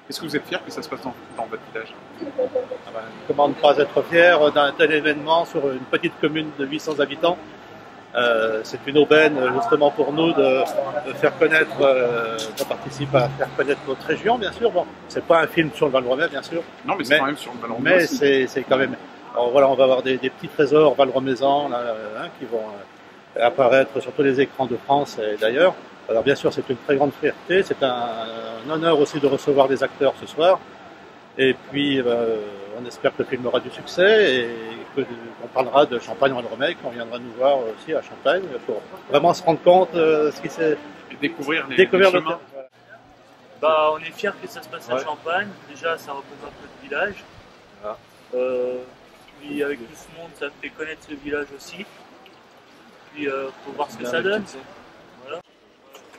Est-ce que vous êtes fier que ça se passe dans votre village? Comment ne pas être fier d'un tel événement sur une petite commune de 800 habitants? C'est une aubaine justement pour nous de faire connaître, de participer à faire connaître notre région, bien sûr. Bon, c'est pas un film sur le Val-Romais, bien sûr. Non, mais c'est quand même sur le Val-Romais. Mais c'est quand même. Alors, voilà, on va avoir des petits trésors valromaisans qui vont apparaître sur tous les écrans de France et d'ailleurs. Alors bien sûr, c'est une très grande fierté. C'est un honneur aussi de recevoir des acteurs ce soir. Et puis, on espère que le film aura du succès et qu'on parlera de Champagne-Val-Romais, qu'on viendra nous voir aussi à Champagne pour vraiment se rendre compte de ce qui s'est... Découvrir les le chemins. terrain. Bah, on est fiers que ça se passe à Champagne. Déjà, ça représente notre village. Voilà. Puis avec tout ce monde, ça fait connaître ce village aussi. Puis, faut voir ce que ça donne. Voilà.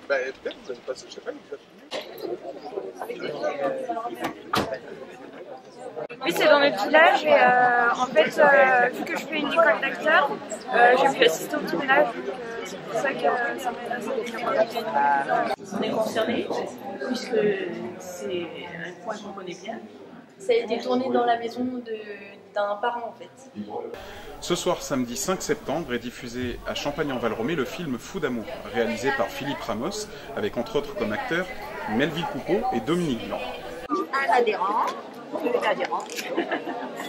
Bah, peut-être vous avez passé, je sais pas, vous avez filmé. Oui, c'est dans notre village et en fait, vu que je fais une école d'acteur, j'ai pu assister au tournage, donc c'est pour ça que ça m'intéresse. On est concernés, puisque c'est un coin qu'on connaît bien. Ça a été tourné dans la maison d'un parent en fait. Ce soir, samedi 5 septembre, est diffusé à Champagne-en-Val-Romais le film Fou d'amour, réalisé par Philippe Ramos, avec entre autres comme acteurs Melville Coupeau et Dominique Blanc. Un adhérent, deux adhérents.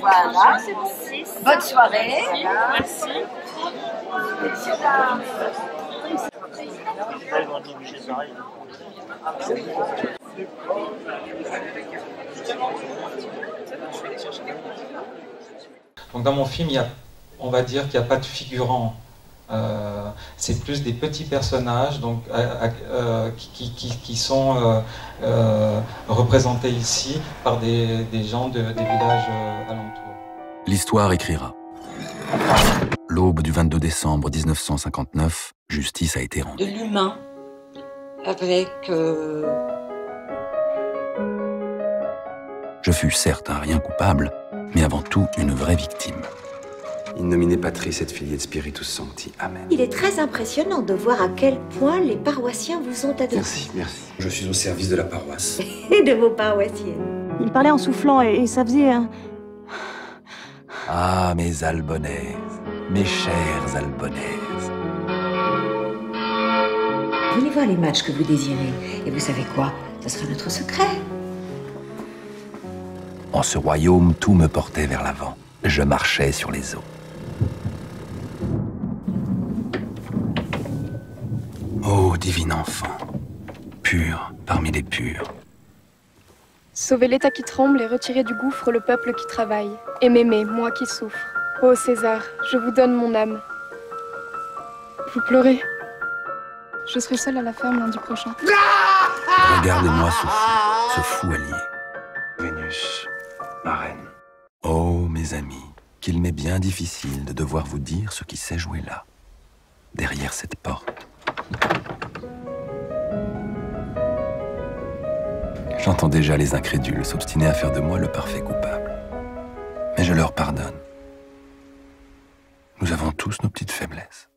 Voilà. Bonne soirée. Merci. Donc dans mon film, on va dire qu'il n'y a pas de figurants. C'est plus des petits personnages donc, qui sont représentés ici par des gens des villages alentours. L'histoire écrira. L'aube du 22 décembre 1959, justice a été rendue. De l'humain, avec... Je fus certes un rien coupable, mais avant tout une vraie victime. In nomine Patris et Filii et Spiritus Sancti. Amen. Il est très impressionnant de voir à quel point les paroissiens vous ont adopté. Merci, merci. Je suis au service de la paroisse. Et de vos paroissiennes. Il parlait en soufflant et ça faisait un... Ah, mes Albonnaises, mes chères Albonnaises. Venez voir les matchs que vous désirez. Et vous savez quoi? Ce sera notre secret. En ce royaume, tout me portait vers l'avant. Je marchais sur les eaux. Ô divin enfant, pur parmi les purs. Sauvez l'État qui tremble et retirez du gouffre le peuple qui travaille. Et m'aimer, moi qui souffre. Ô César, je vous donne mon âme. Vous pleurez. Je serai seule à la ferme lundi prochain. Regardez-moi ce fou allié. Vénus, ma reine. Oh, mes amis, qu'il m'est bien difficile de devoir vous dire ce qui s'est joué là, derrière cette porte. J'entends déjà les incrédules s'obstiner à faire de moi le parfait coupable. Mais je leur pardonne. Nous avons tous nos petites faiblesses.